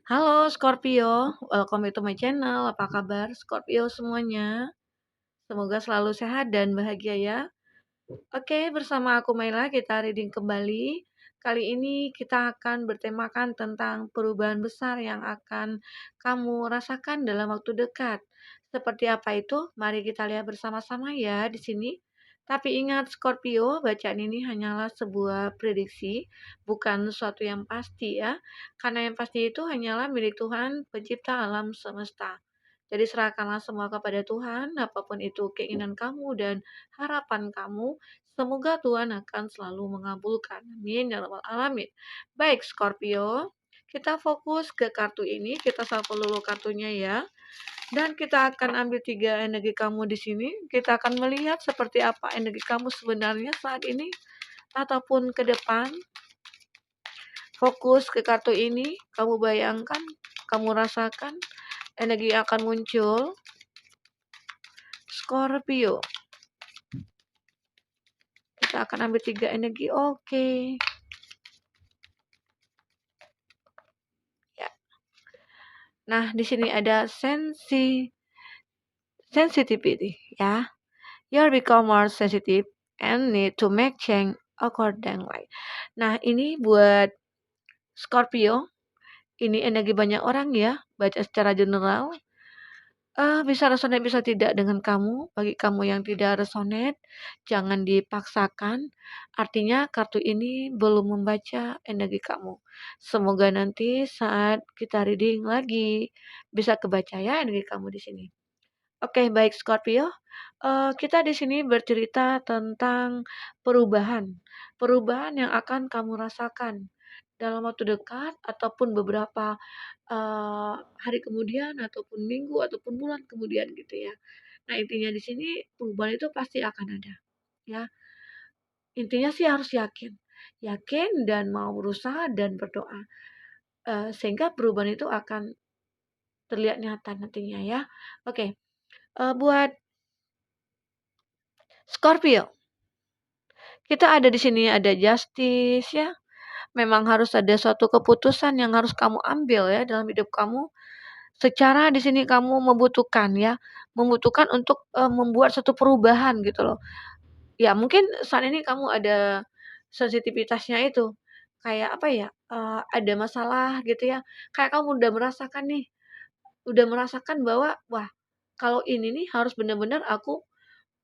Halo Scorpio, welcome to my channel. Apa kabar Scorpio semuanya? Semoga selalu sehat dan bahagia ya. Oke, bersama aku Maila kita reading kembali. Kali ini kita akan bertemakan tentang perubahan besar yang akan kamu rasakan dalam waktu dekat. Seperti apa itu? Mari kita lihat bersama-sama ya di sini. Tapi ingat Scorpio, bacaan ini hanyalah sebuah prediksi, bukan sesuatu yang pasti ya. Karena yang pasti itu hanyalah milik Tuhan, pencipta alam semesta. Jadi serahkanlah semua kepada Tuhan, apapun itu keinginan kamu dan harapan kamu, semoga Tuhan akan selalu mengabulkan. Amin ya rabbal alamin. Baik Scorpio, kita fokus ke kartu ini, kita shuffle dulu kartunya ya. Dan kita akan ambil 3 energi kamu di sini. Kita akan melihat seperti apa energi kamu sebenarnya saat ini ataupun ke depan. Fokus ke kartu ini, kamu bayangkan, kamu rasakan energi yang akan muncul. Scorpio. Kita akan ambil 3 energi. Oke. Ya. Nah, di sini ada sensitivity ya. You become more sensitive and need to make change accordingly. Nah, ini buat Scorpio, ini energi banyak orang ya, baca secara general. Bisa resonate bisa tidak dengan kamu. Bagi kamu yang tidak resonate, jangan dipaksakan. Artinya kartu ini belum membaca energi kamu. Semoga nanti saat kita reading lagi bisa kebaca ya energi kamu di sini. Oke, baik Scorpio. Kita di sini bercerita tentang perubahan. Perubahan yang akan kamu rasakan dalam waktu dekat ataupun beberapa hari kemudian ataupun minggu ataupun bulan kemudian gitu ya. Nah, intinya di sini perubahan itu pasti akan ada, ya. Intinya sih harus yakin. Yakin dan mau berusaha dan berdoa. Sehingga perubahan itu akan terlihat nyata nantinya ya. Oke, buat Scorpio, kita ada di sini ada justice ya. Memang harus ada suatu keputusan yang harus kamu ambil ya dalam hidup kamu. Secara di sini kamu membutuhkan ya, membutuhkan untuk, membuat satu perubahan gitu loh. Ya mungkin saat ini kamu ada sensitivitasnya itu, kayak apa ya, ada masalah gitu ya, kayak kamu udah merasakan nih, udah merasakan bahwa, wah kalau ini nih harus benar-benar aku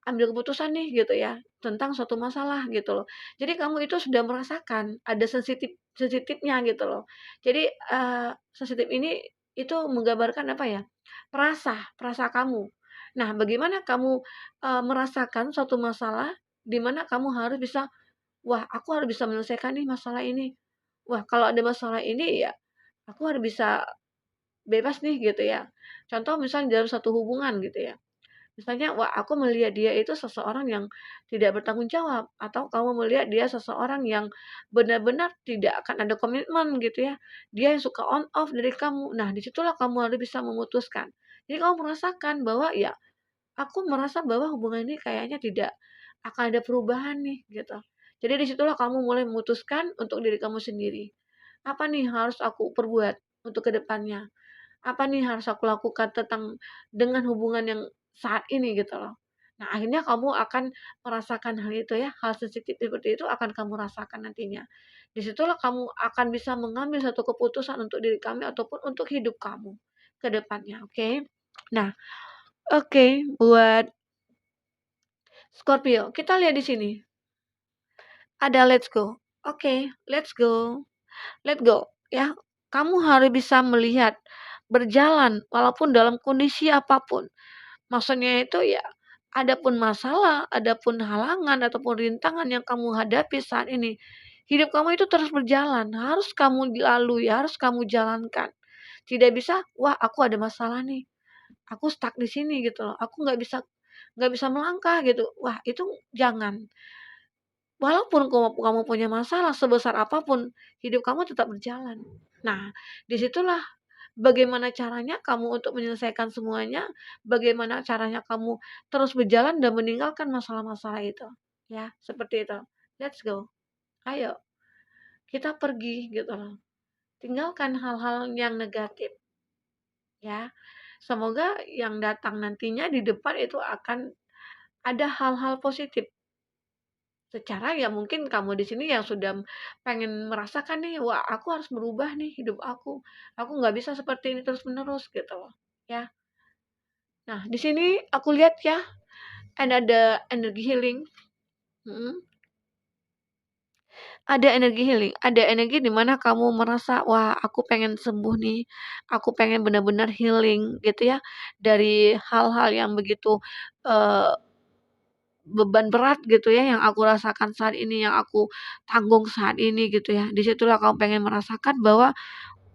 ambil keputusan nih gitu ya, tentang suatu masalah gitu loh. Jadi kamu itu sudah merasakan ada sensitifnya gitu loh. Jadi, sensitif ini itu menggambarkan apa ya, perasa kamu. Nah, bagaimana kamu, merasakan suatu masalah di mana kamu harus bisa, "Wah, aku harus bisa menyelesaikan nih masalah ini. Wah, kalau ada masalah ini ya aku harus bisa bebas nih," gitu ya. Contoh misalnya dalam satu hubungan gitu ya. Misalnya, wah aku melihat dia itu seseorang yang tidak bertanggung jawab, atau kamu melihat dia seseorang yang benar-benar tidak akan ada komitmen gitu ya. Dia yang suka on off dari kamu. Nah, disitulah kamu harus bisa memutuskan. Jadi kamu merasakan bahwa ya, aku merasa bahwa hubungan ini kayaknya tidak akan ada perubahan nih gitu. Jadi disitulah kamu mulai memutuskan untuk diri kamu sendiri. Apa nih harus aku perbuat untuk kedepannya? Apa nih harus aku lakukan tentang dengan hubungan yang saat ini gitu loh. Nah, akhirnya kamu akan merasakan hal itu ya, hal sensitif seperti itu akan kamu rasakan nantinya. Disitulah kamu akan bisa mengambil satu keputusan untuk diri kami ataupun untuk hidup kamu ke depannya, oke? Nah, oke, buat Scorpio, kita lihat di sini, ada let's go. Oke, let's go. Let go, ya. Kamu harus bisa melihat, berjalan walaupun dalam kondisi apapun. Maksudnya itu ya, adapun masalah, adapun halangan ataupun rintangan yang kamu hadapi saat ini, hidup kamu itu terus berjalan, harus kamu lalui, harus kamu jalankan. Tidak bisa, wah aku ada masalah nih, aku stuck di sini gitu loh, aku nggak bisa melangkah gitu. Wah itu jangan. Walaupun kamu punya masalah sebesar apapun, hidup kamu tetap berjalan. Nah, disitulah bagaimana caranya kamu untuk menyelesaikan semuanya, bagaimana caranya kamu terus berjalan dan meninggalkan masalah-masalah itu, ya, seperti itu. Let's go, ayo kita pergi gitu loh. tinggalkan hal-hal yang negatif ya. Semoga yang datang nantinya di depan itu akan ada hal-hal positif. Secara ya mungkin kamu di sini yang sudah pengen merasakan nih, wah aku harus merubah nih hidup aku. Aku nggak bisa seperti ini terus-menerus gitu loh. Ya. Nah, di sini aku lihat ya, ada energi healing. Mm. Ada energi healing, ada energi di mana kamu merasa, wah aku pengen sembuh nih, aku pengen benar-benar healing gitu ya, dari hal-hal yang begitu eh, beban berat gitu ya yang aku rasakan saat ini, yang aku tanggung saat ini gitu ya. Disitulah kamu pengen merasakan bahwa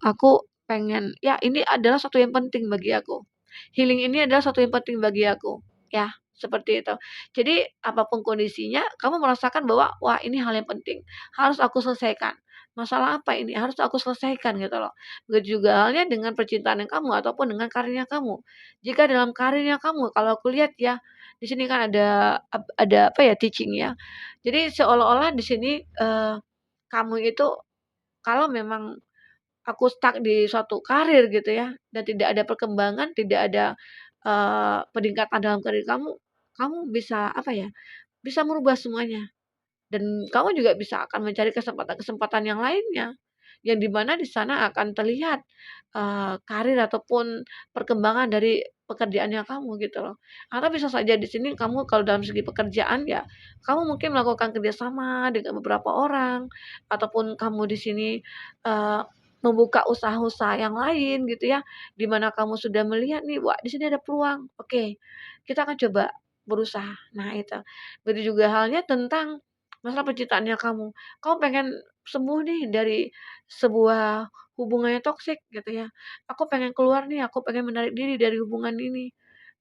aku pengen, ya ini adalah satu yang penting bagi aku. Healing ini adalah satu yang penting bagi aku, ya, seperti itu. Jadi apapun kondisinya, kamu merasakan bahwa, wah ini hal yang penting, harus aku selesaikan. Masalah apa ini? Harus aku selesaikan gitu loh. Begitu juga halnya dengan percintaan yang kamu ataupun dengan karirnya kamu. Jika dalam karirnya kamu, kalau aku lihat ya, di sini kan ada apa ya teaching ya. Jadi seolah-olah di sini kamu itu kalau memang aku stuck di suatu karir gitu ya, dan tidak ada perkembangan, tidak ada, peningkatan dalam karir kamu, kamu bisa apa ya, bisa merubah semuanya. Dan kamu juga bisa akan mencari kesempatan-kesempatan yang lainnya, yang di mana di sana akan terlihat, karir ataupun perkembangan dari pekerjaannya kamu gitu loh. Atau bisa saja di sini kamu kalau dalam segi pekerjaan ya, kamu mungkin melakukan kerjasama dengan beberapa orang, ataupun kamu di sini, eee, membuka usaha-usaha yang lain gitu ya, di mana kamu sudah melihat nih, wah di sini ada peluang, oke, kita akan coba berusaha. Nah itu. Begitu juga halnya tentang masalah percintaannya kamu. Kamu pengen sembuh nih dari sebuah hubungan yang toksik gitu ya. Aku pengen keluar nih, aku pengen menarik diri dari hubungan ini.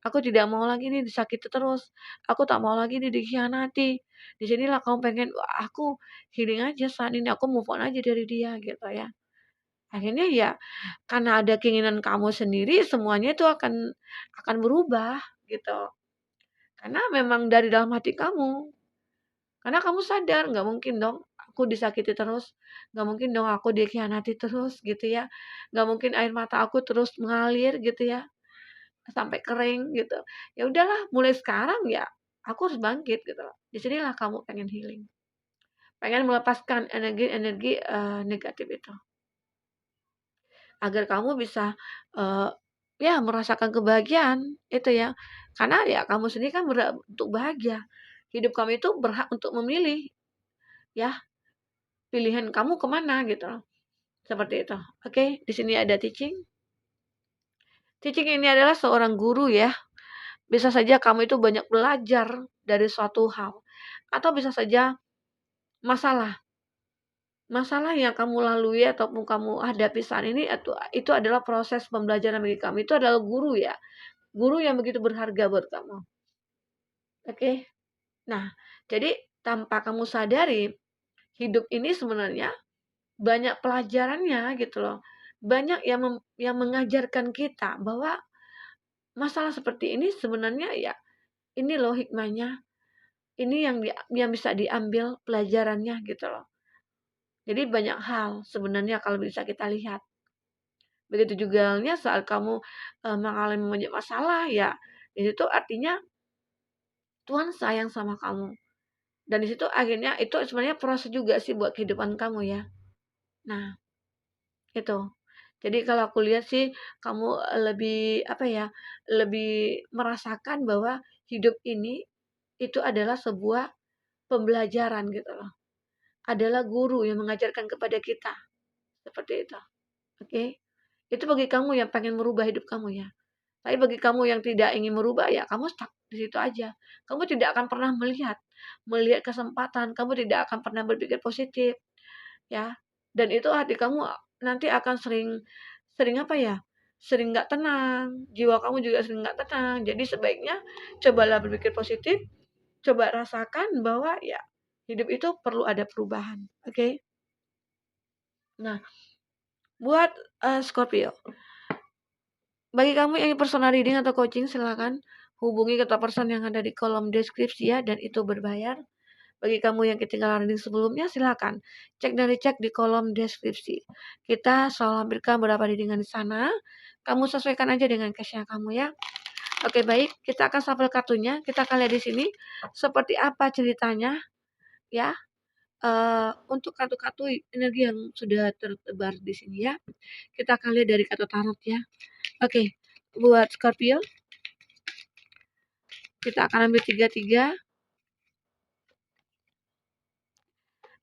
Aku tidak mau lagi nih disakiti terus. Aku tak mau lagi nih dikhianati. Di sinilah kamu pengen, wah aku healing aja saat ini, aku move on aja dari dia gitu ya. Akhirnya ya karena ada keinginan kamu sendiri semuanya itu akan berubah gitu. Karena memang dari dalam hati kamu. Karena kamu sadar, nggak mungkin dong aku disakiti terus, nggak mungkin dong aku dikhianati terus gitu ya, nggak mungkin air mata aku terus mengalir gitu ya, sampai kering gitu. Ya udahlah mulai sekarang ya, aku harus bangkit gitu loh. Di sinilah kamu pengen healing, pengen melepaskan energi-energi, negatif itu. Agar kamu bisa, eee, ya merasakan kebahagiaan itu ya. Karena ya kamu sendiri kan berhak untuk bahagia. Hidup kamu itu berhak untuk memilih ya. Pilihan kamu kemana gitu loh, seperti itu. Oke, di sini ada teaching. Teaching ini adalah seorang guru ya. Bisa saja kamu itu banyak belajar dari suatu hal atau bisa saja masalah. Masalah yang kamu lalui ataupun kamu hadapi saat ini itu adalah proses pembelajaran bagi kamu. Itu adalah guru ya. Guru yang begitu berharga buat kamu. Oke. Nah, jadi tanpa kamu sadari, hidup ini sebenarnya banyak pelajarannya gitu loh. Banyak yang mengajarkan kita bahwa masalah seperti ini sebenarnya ya ini loh hikmahnya, ini yang bisa diambil pelajarannya gitu loh. Jadi banyak hal sebenarnya kalau bisa kita lihat. Begitu juga halnya saat kamu, mengalami banyak masalah ya, di situ artinya Tuhan sayang sama kamu. Dan di situ akhirnya itu sebenarnya proses juga sih buat kehidupan kamu ya. Nah, itu. Jadi kalau aku lihat sih kamu, lebih apa ya, lebih merasakan bahwa hidup ini itu adalah sebuah pembelajaran gitu loh. Adalah guru yang mengajarkan kepada kita, seperti itu, oke? Itu bagi kamu yang pengen merubah hidup kamu ya. Tapi bagi kamu yang tidak ingin merubah ya kamu stuck di situ aja. Kamu tidak akan pernah melihat melihat kesempatan, kamu tidak akan pernah berpikir positif. Ya, dan itu hati kamu nanti akan sering sering apa ya, sering nggak tenang, jiwa kamu juga sering nggak tenang. Jadi sebaiknya cobalah berpikir positif, coba rasakan bahwa ya hidup itu perlu ada perubahan, oke? Nah, buat, Scorpio, bagi kamu yang ingin personal reading atau coaching silakan hubungi kontak person yang ada di kolom deskripsi ya dan itu berbayar. Bagi kamu yang ketinggalan reading sebelumnya, silakan cek dan dicek di kolom deskripsi. Kita selalu hampirkan beberapa readingan di sana. Kamu sesuaikan aja dengan case-nya kamu ya. Oke, baik. Kita akan sampel kartunya. Kita akan lihat di sini seperti apa ceritanya ya. Untuk kartu-kartu energi yang sudah tersebar di sini ya. Kita akan lihat dari kartu tarot ya. Oke, buat Scorpio kita akan ambil 3-3.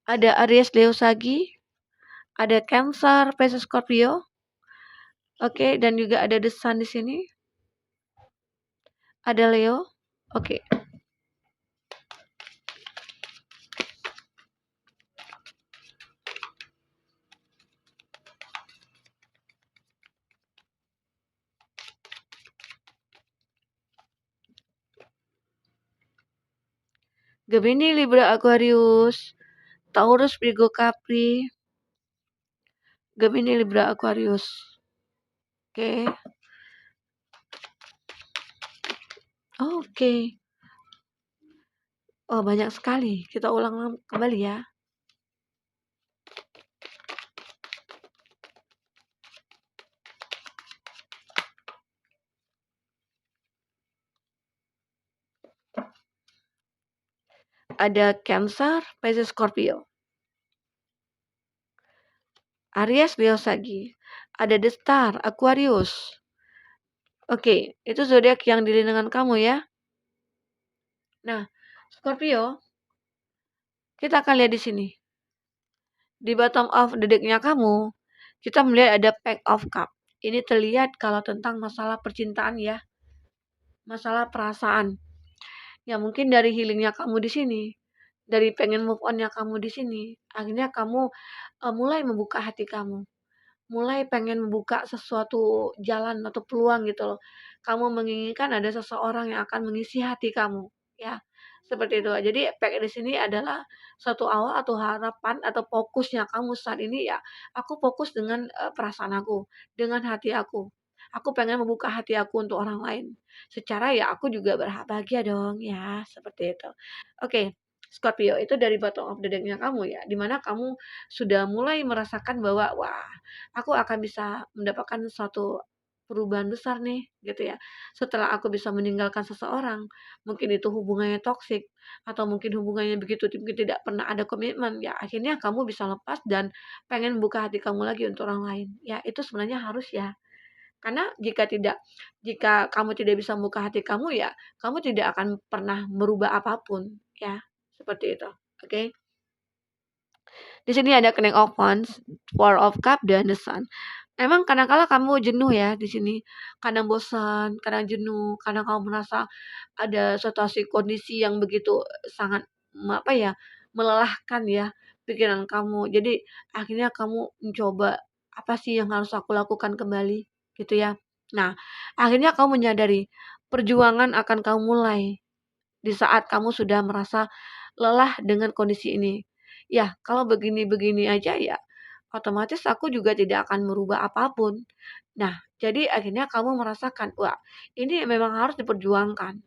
Ada Aries, Leo, Sagi, ada Cancer, Pisces, Scorpio. Oke, dan juga ada The Sun di sini. Ada Leo. Oke. Gemini, Libra, Aquarius, Taurus, Virgo, Capri. Gemini, Libra, Aquarius. Oke. Oke. Oh, banyak sekali. Kita ulang kembali ya. Ada Cancer, Pisces, Scorpio. Aries, Leo, Sagi. Ada The Star, Aquarius. Oke, itu zodiak yang diri dengan kamu ya. Nah, Scorpio, kita akan lihat di sini. Di bottom of the deck-nya kamu, kita melihat ada Pack of Cup. Ini terlihat kalau tentang masalah percintaan ya. Masalah perasaan. Ya mungkin dari healingnya kamu di sini. Dari pengen move on-nya kamu di sini. Akhirnya kamu mulai membuka hati kamu. Mulai pengen membuka sesuatu jalan atau peluang gitu loh. Kamu menginginkan ada seseorang yang akan mengisi hati kamu, ya. Seperti itu. Jadi pack di sini adalah suatu awal atau harapan atau fokusnya kamu saat ini ya. Aku fokus dengan perasaan aku, dengan hati aku. Aku pengen membuka hati aku untuk orang lain. Secara ya aku juga bahagia dong ya, seperti itu. Oke, Scorpio itu dari bottom of the deck-nya kamu ya, dimana kamu sudah mulai merasakan bahwa wah, aku akan bisa mendapatkan suatu perubahan besar nih gitu ya. Setelah aku bisa meninggalkan seseorang, mungkin itu hubungannya toksik atau mungkin hubungannya begitu mungkin tidak pernah ada komitmen ya, akhirnya kamu bisa lepas dan pengen buka hati kamu lagi untuk orang lain. Ya, itu sebenarnya harus ya. Karena jika kamu tidak bisa membuka hati kamu ya, kamu tidak akan pernah merubah apapun ya. Seperti itu. Oke. Di sini ada King of Wands, Four of Cup dan The Sun. Emang kadang-kala kamu jenuh ya di sini. Kadang bosan, kadang jenuh, kadang kamu merasa ada situasi kondisi yang begitu sangat apa ya, melelahkan ya pikiran kamu. Jadi akhirnya kamu mencoba apa sih yang harus aku lakukan kembali gitu ya. Nah, akhirnya kamu menyadari perjuangan akan kamu mulai di saat kamu sudah merasa lelah dengan kondisi ini. Ya, kalau begini-begini aja ya, otomatis aku juga tidak akan merubah apapun. Nah, jadi akhirnya kamu merasakan, wah, ini memang harus diperjuangkan.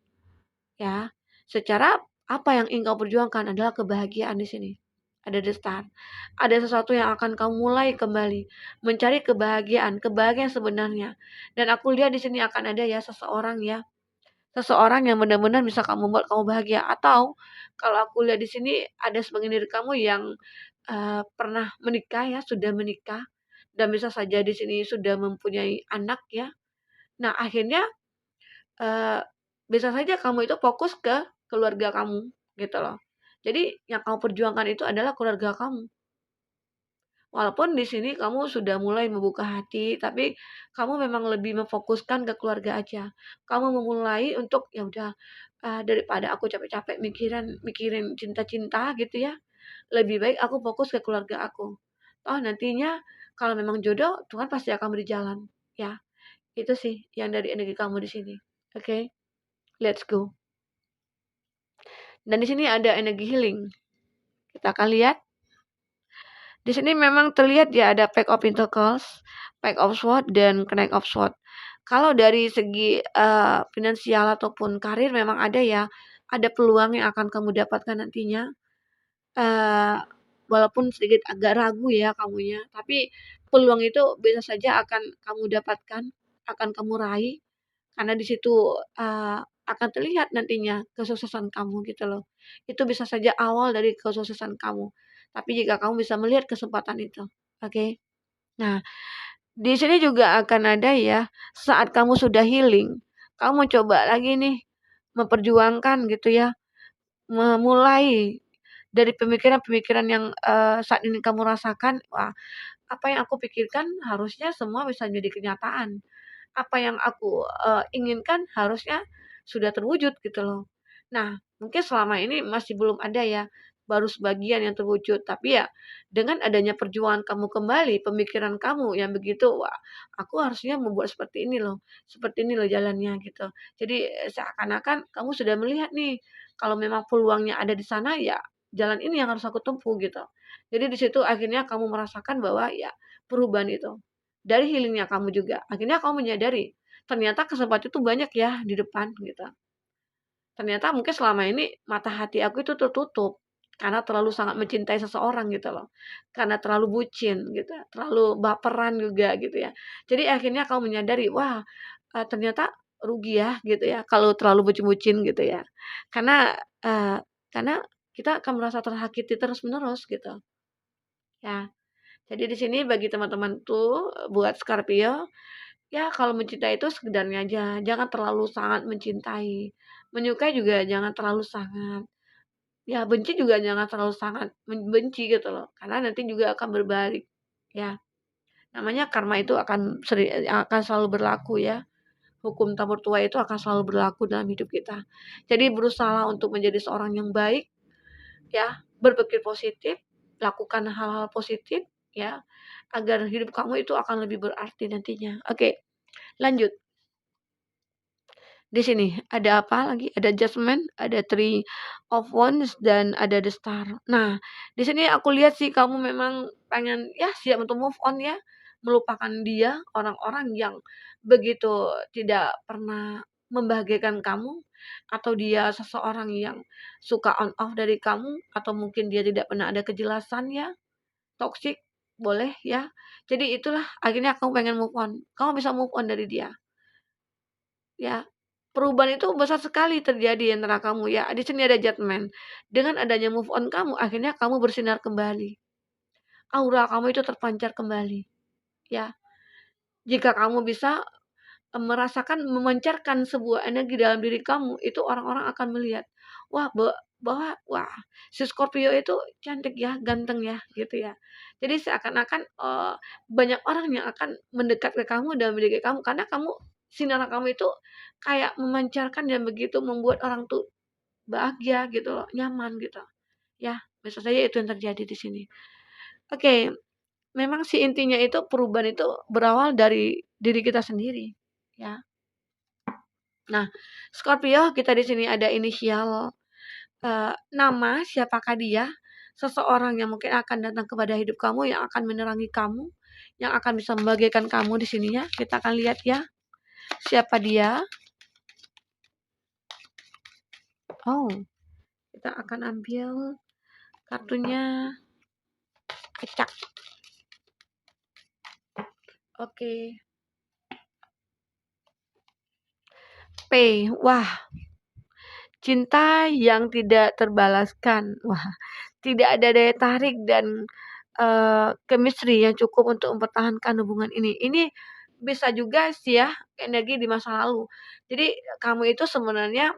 Ya, secara apa yang ingin kau perjuangkan adalah kebahagiaan di sini. Ada the start. Ada sesuatu yang akan kamu mulai kembali mencari kebahagiaan sebenarnya. Dan aku lihat di sini akan ada ya seseorang yang benar-benar bisa kamu buat kamu bahagia, atau kalau aku lihat di sini ada sebagian dari kamu yang pernah menikah ya, sudah menikah dan bisa saja di sini sudah mempunyai anak ya. Nah, akhirnya eee, bisa saja kamu itu fokus ke keluarga kamu gitu loh. Jadi yang kamu perjuangkan itu adalah keluarga kamu. Walaupun di sini kamu sudah mulai membuka hati, tapi kamu memang lebih memfokuskan ke keluarga aja. Kamu memulai untuk, ya udah, daripada aku capek-capek mikirin mikirin cinta-cinta gitu ya, lebih baik aku fokus ke keluarga aku. Toh nantinya kalau memang jodoh, Tuhan pasti akan beri jalan, ya. Itu sih yang dari energi kamu di sini. Oke, let's go. Dan di sini ada energi healing. Kita akan lihat. Di sini memang terlihat ya ada Pack of Pentacles, Pack of Swords, dan Knight of Swords. Kalau dari segi finansial ataupun karir memang ada ya, ada peluang yang akan kamu dapatkan nantinya. eee, walaupun sedikit agak ragu ya kamunya, tapi peluang itu bisa saja akan kamu dapatkan, akan kamu raih, karena di situ, akan terlihat nantinya kesuksesan kamu gitu loh. Itu bisa saja awal dari kesuksesan kamu, tapi jika kamu bisa melihat kesempatan itu, oke? Nah, di sini juga akan ada ya, saat kamu sudah healing, kamu coba lagi nih memperjuangkan gitu ya, memulai dari pemikiran-pemikiran yang, saat ini kamu rasakan, wah, apa yang aku pikirkan harusnya semua bisa menjadi kenyataan. Apa yang aku, inginkan harusnya sudah terwujud gitu loh. Nah, mungkin selama ini masih belum ada ya, baru sebagian yang terwujud, tapi ya dengan adanya perjuangan kamu kembali, pemikiran kamu yang begitu, "Wah, aku harusnya membuat seperti ini loh jalannya," gitu. Jadi, seakan-akan kamu sudah melihat nih, kalau memang peluangnya ada di sana, ya jalan ini yang harus aku tempuh gitu. Jadi di situ akhirnya kamu merasakan bahwa ya perubahan itu. Dari healing-nya kamu juga, akhirnya kamu menyadari, ternyata kesempatan itu banyak ya di depan gitu. Ternyata mungkin selama ini mata hati aku itu tertutup, karena terlalu sangat mencintai seseorang gitu loh, karena terlalu bucin gitu, terlalu baperan juga gitu ya. Jadi akhirnya kamu menyadari, wah, ternyata rugi ya gitu ya kalau terlalu bucin-bucin gitu ya. Karena, karena kita akan merasa tersakiti terus-menerus gitu, ya. Jadi di sini bagi teman-teman tuh, buat Scorpio, ya kalau mencintai itu sekedarnya aja, jangan terlalu sangat mencintai. Menyukai juga jangan terlalu sangat. Ya benci juga jangan terlalu sangat benci gitu loh, karena nanti juga akan berbalik, ya. Namanya karma itu akan selalu berlaku ya. Hukum tabur tuai itu akan selalu berlaku dalam hidup kita. Jadi berusahalah untuk menjadi seorang yang baik, ya, berpikir positif, lakukan hal-hal positif, ya, agar hidup kamu itu akan lebih berarti nantinya. Oke, lanjut. Di sini ada apa lagi? Ada Judgment, ada Three of Wands, dan ada The Star. Nah, di sini aku lihat sih kamu memang pengen ya siap untuk move on ya, melupakan dia, orang-orang yang begitu tidak pernah membahagiakan kamu, atau dia seseorang yang suka on off dari kamu, atau mungkin dia tidak pernah ada kejelasan ya, toxic, boleh ya. Jadi itulah akhirnya kamu pengen move on. Kamu bisa move on dari dia. Ya, perubahan itu besar sekali terjadi antara kamu ya, di sini ada judgment. Dengan adanya move on kamu, akhirnya kamu bersinar kembali. Aura kamu itu terpancar kembali, ya. Jika kamu bisa, merasakan memancarkan sebuah energi dalam diri kamu, itu orang-orang akan melihat, wah, bahwa, wah, si Scorpio itu cantik ya, ganteng ya, gitu ya. Jadi seakan-akan, banyak orang yang akan mendekat ke kamu dan mendekat kamu, karena sinar kamu itu kayak memancarkan dan begitu membuat orang tuh bahagia gitu loh, nyaman gitu. Ya, bisa saja itu yang terjadi di sini. Oke, memang sih intinya itu perubahan itu berawal dari diri kita sendiri, ya. Nah, Scorpio kita di sini ada inisial, nama, siapakah dia? Seseorang yang mungkin akan datang kepada hidup kamu, yang akan menerangi kamu, yang akan bisa membahagiakan kamu di sininya. Kita akan lihat ya, siapa dia. Oh, kita akan ambil kartunya kecak. Oke. P. Wah, cinta yang tidak terbalaskan. Wah, tidak ada daya tarik dan, chemistry yang cukup untuk mempertahankan hubungan ini. Ini bisa juga sih ya, energi di masa lalu. Jadi kamu itu sebenarnya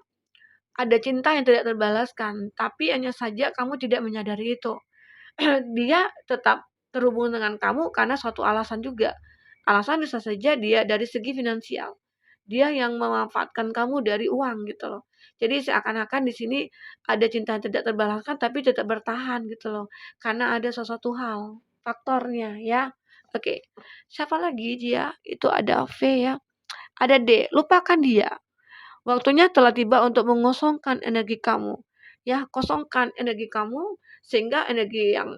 ada cinta yang tidak terbalaskan, tapi hanya saja kamu tidak menyadari itu. Dia tetap terhubung dengan kamu karena suatu alasan juga. Alasan bisa saja dia dari segi finansial. Dia yang memanfaatkan kamu dari uang gitu loh. Jadi seakan-akan di sini ada cinta yang tidak terbalaskan tapi tetap bertahan gitu loh. Karena ada sesuatu hal, faktornya ya. Oke. Siapa lagi dia? Itu ada V ya. Ada D. Lupakan dia. Waktunya telah tiba untuk mengosongkan energi kamu. Ya, kosongkan energi kamu sehingga energi yang,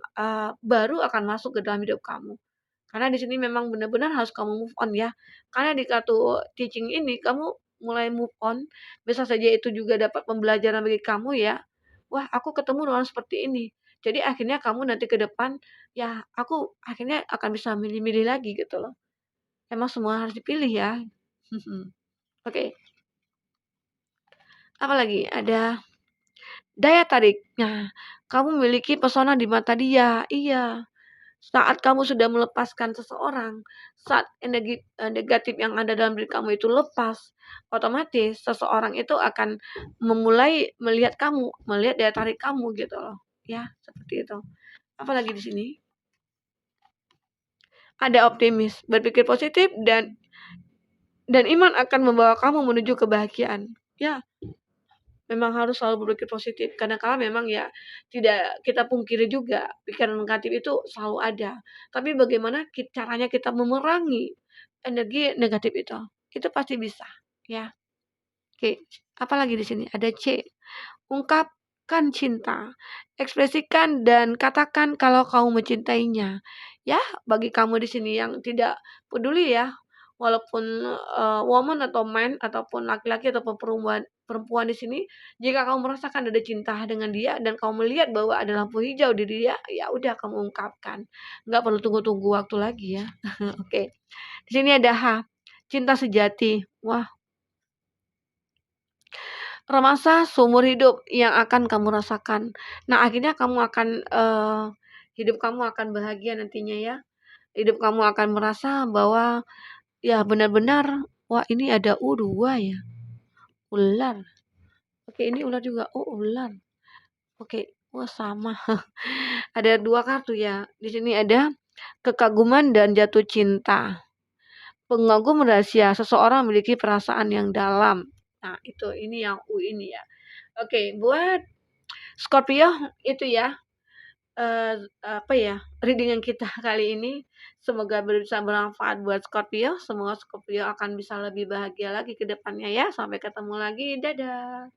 baru akan masuk ke dalam hidup kamu. Karena di sini memang benar-benar harus kamu move on ya. Karena di kartu teaching ini kamu mulai move on, bisa saja itu juga dapat pembelajaran bagi kamu ya. Wah, aku ketemu dengan seperti ini. Jadi akhirnya kamu nanti ke depan, ya aku akhirnya akan bisa milih-milih lagi gitu loh. Emang semua harus dipilih ya. Mhm. Oke, apalagi? Ada daya tarik. Nah, kamu memiliki pesona di mata dia. Iya, saat kamu sudah melepaskan seseorang, saat energi, negatif yang ada dalam diri kamu itu lepas, otomatis seseorang itu akan memulai melihat kamu, melihat daya tarik kamu gitu loh, ya, seperti itu. Apalagi di sini? Ada optimis, berpikir positif dan iman akan membawa kamu menuju kebahagiaan. Ya, memang harus selalu berpikir positif. Kadang-kala memang ya tidak kita pungkiri juga pikiran negatif itu selalu ada. Tapi bagaimana caranya kita memerangi energi negatif itu? Itu pasti bisa, ya. Oke, apalagi di sini? Ada C. Ungkapkan cinta, ekspresikan dan katakan kalau kamu mencintainya. Ya, bagi kamu di sini yang tidak peduli ya, walaupun woman atau man ataupun laki-laki ataupun perempuan perempuan di sini, jika kamu merasakan ada cinta dengan dia dan kamu melihat bahwa ada lampu hijau di dia, ya udah kamu ungkapkan. Nggak perlu tunggu-tunggu waktu lagi ya. Oke. Di sini ada H, cinta sejati. Wah, masa seumur hidup yang akan kamu rasakan. Nah, akhirnya kamu akan, hidup kamu akan bahagia nantinya ya. Hidup kamu akan merasa bahwa, ya benar-benar, wah ini ada, 2 ya, ular. Oke, ini ular juga, oh ular. Oke, wah sama. Ada 2 kartu ya. Di sini ada kekaguman dan jatuh cinta. Pengagum rahasia, seseorang memiliki perasaan yang dalam. Nah, itu ini yang U ini ya. Oke, buat Scorpio itu ya, apa ya, reading kita kali ini. Semoga bisa bermanfaat buat Scorpio. Semoga Scorpio akan bisa lebih bahagia lagi ke depannya ya. Sampai ketemu lagi. Dadah.